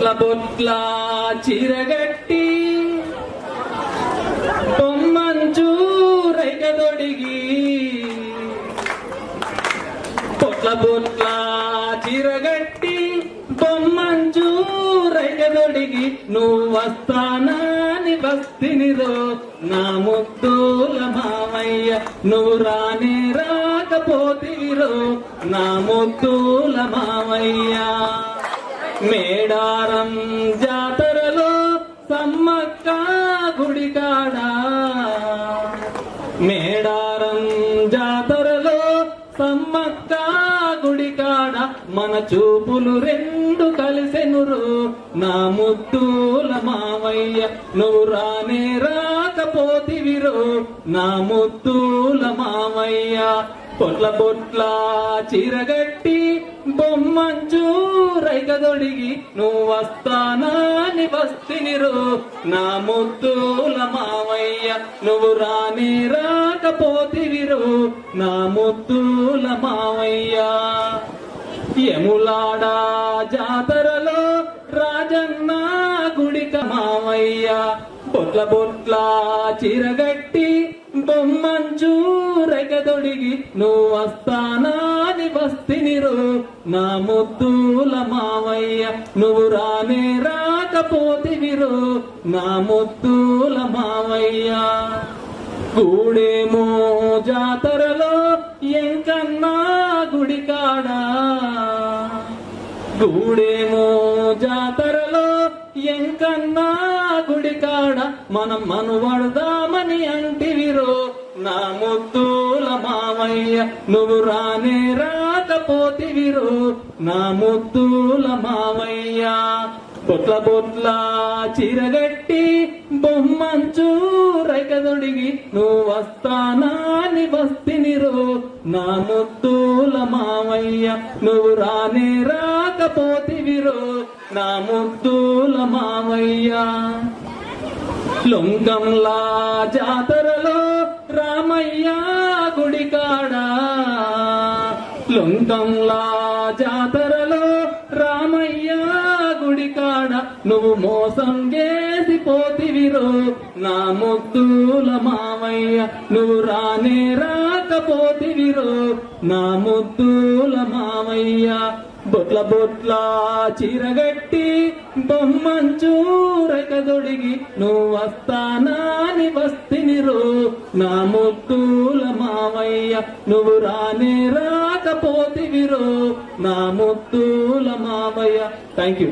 పొట్ల పొట్ల చిరగట్టి పొమ్మంచు రైకదొడిగి పొట్ల పొట్ల చిరగట్టి బొమ్మంచు రైకదొడిగి నువ్వు వస్తానని బస్తినిరో నా ముద్దుల మామయ్య నువ్వు రానే రాకపోతివిరో నా ముద్దుల మామయ్య మేడారం జాతరలో సమ్మక్క గుడికాడా మేడారం జాతరలో సమ్మక్క గుడికాడ మన చూపులు రెండు కలిసెనురు నా ముద్దుల మావయ్య నువ్వు రానే రాకపోతివిరో నా ముద్దుల మావయ్య పొట్ల పొట్ల చిరగట్టి బొమ్మంచు రైకదొడిగి నువ్వు వస్తానని బస్తినిరో నా ముద్దుల మావయ్య నువ్వు రానే రాకపోతివిరో నా ముద్దుల మావయ్య యములాడ జాతరలో రాజన్న గుడిక మావయ్య పొట్ల పొట్ల చిరగట్టి బొమ్మంచు రైకదొడిగి నువ్వు వస్తానని బస్తినిరో నా ముద్దుల మావయ్య నువ్వు రానే రాకపోతివిరో నా ముద్దుల మావయ్య గూడేమో జాతరలో ఎంకన్నా గుడికాడా గూడేమో జాతరలో ఎంకన్నా గుడికాడ మనం మనువడదామని అంటివిరో నా ముద్దుల మావయ్య నువ్వు రానే రాకపోతివిరో నా ముద్దుల మావయ్య పొట్ల పొట్ల చిరగట్టి బొమ్మంచు రైకదొడిగి నువ్వు వస్తానని బస్తినిరో నా ముద్దుల మావయ్య నువ్వు రానే రాకపోతివిరో నా ముద్దుల మావయ్య లొంగంలా జాతరలో రామయ్య గుడికాడా లొంగంలా జాతరలో రామయ్య గుడికాడ నువ్వు మోసం చేసిపోతివిరో నా ముద్దుల మావయ్య నువ్వు రానే రాకపోతివిరో నా ముద్దుల మావయ్య బొట్ల బొట్ల చిరగట్టి బొమ్మంచు రైకదొడిగి నువ్వు వస్తానని బస్తినిరో నా ముద్దుల మావయ్య నువ్వు రానే రాకపోతివిరో నా ముద్దుల మావయ్య థ్యాంక్ యూ.